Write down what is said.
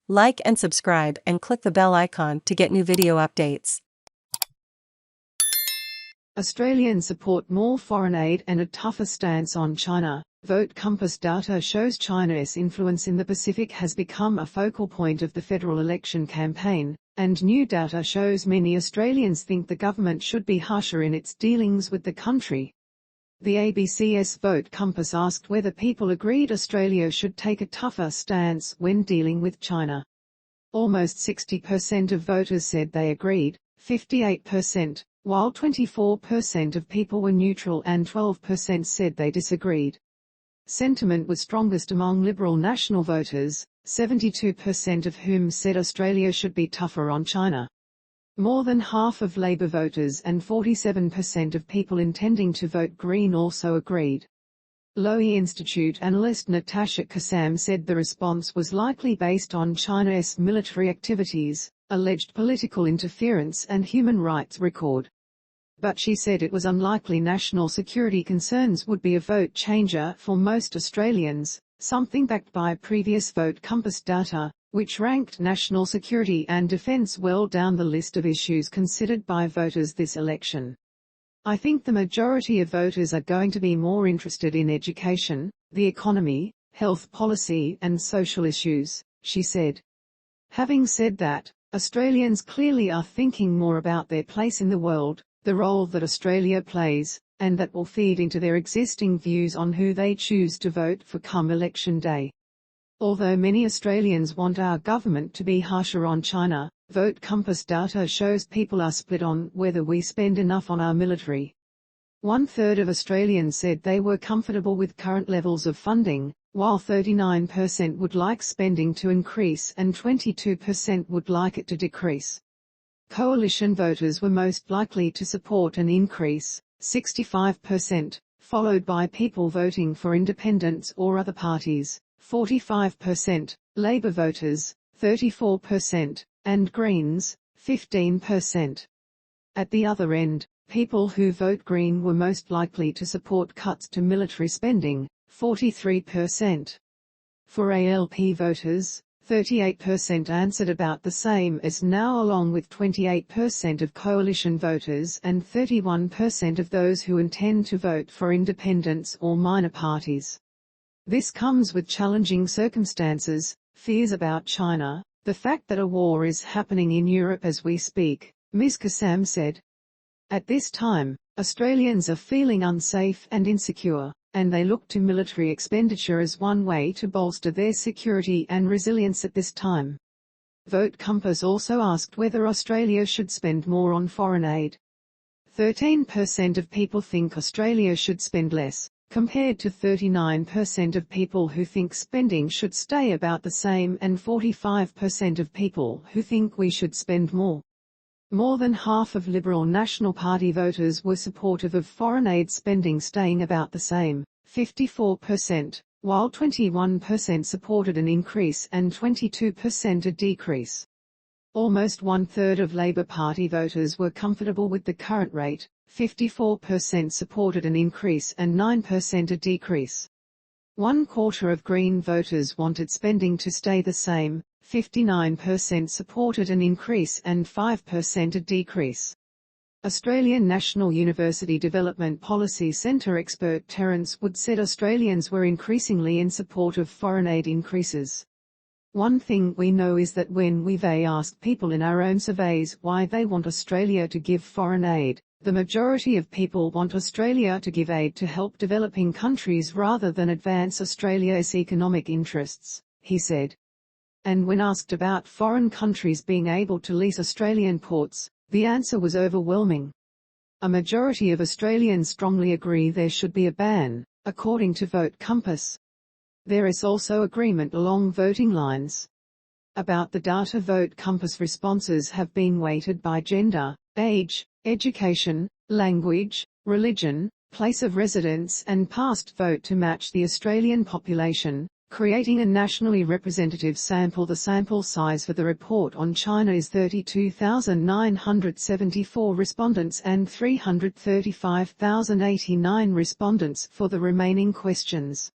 Like and subscribe and click the bell icon to get new video updates. Australians support more foreign aid and a tougher stance on China. Vote Compass data shows China's influence in the Pacific has become a focal point of the federal election campaign, and new data shows many Australians think the government should be harsher in its dealings with the country. The ABC's Vote Compass asked whether people agreed Australia should take a tougher stance when dealing with China. Almost 60% of voters said they agreed, 58%, while 24% of people were neutral and 12% said they disagreed. Sentiment was strongest among Liberal national voters, 72% of whom said Australia should be tougher on China. More than half of Labor voters and 47% of people intending to vote Green also agreed. Lowy Institute analyst Natasha Kassam said the response was likely based on China's military activities, alleged political interference and human rights record. But she said it was unlikely national security concerns would be a vote changer for most Australians, something backed by previous Vote Compass data, which ranked national security and defence well down the list of issues considered by voters this election. I think the majority of voters are going to be more interested in education, the economy, health policy and social issues, she said. Having said that, Australians clearly are thinking more about their place in the world, the role that Australia plays, and that will feed into their existing views on who they choose to vote for come election day. Although many Australians want our government to be harsher on China, Vote Compass data shows people are split on whether we spend enough on our military. 1/3 of Australians said they were comfortable with current levels of funding, while 39% would like spending to increase and 22% would like it to decrease. Coalition voters were most likely to support an increase, 65%, followed by people voting for independents or other parties, 45%, Labor voters, 34%, and Greens, 15%. At the other end, people who vote Green were most likely to support cuts to military spending, 43%. For ALP voters, 38% answered about the same as now, along with 28% of coalition voters and 31% of those who intend to vote for independents or minor parties. This comes with challenging circumstances, fears about China, the fact that a war is happening in Europe as we speak, Ms Kassam said. At this time, Australians are feeling unsafe and insecure, and they look to military expenditure as one way to bolster their security and resilience at this time. Vote Compass also asked whether Australia should spend more on foreign aid. 13% of people think Australia should spend less, compared to 39% of people who think spending should stay about the same and 45% of people who think we should spend more. More than half of Liberal National Party voters were supportive of foreign aid spending staying about the same, 54%, while 21% supported an increase and 22% a decrease. Almost 1/3 of Labor Party voters were comfortable with the current rate, 54% supported an increase and 9% a decrease. 1/4 of Green voters wanted spending to stay the same, 59% supported an increase and 5% a decrease. Australian National University Development Policy Centre expert Terence Wood said Australians were increasingly in support of foreign aid increases. One thing we know is that when we've asked people in our own surveys why they want Australia to give foreign aid, the majority of people want Australia to give aid to help developing countries rather than advance Australia's economic interests, he said. And when asked about foreign countries being able to lease Australian ports, the answer was overwhelming. A majority of Australians strongly agree there should be a ban, according to Vote Compass. There is also agreement along voting lines. About the data, Vote Compass responses have been weighted by gender, age, education, language, religion, place of residence and past vote to match the Australian population, creating a nationally representative sample. The sample size for the report on China is 32,974 respondents and 335,089 respondents for the remaining questions.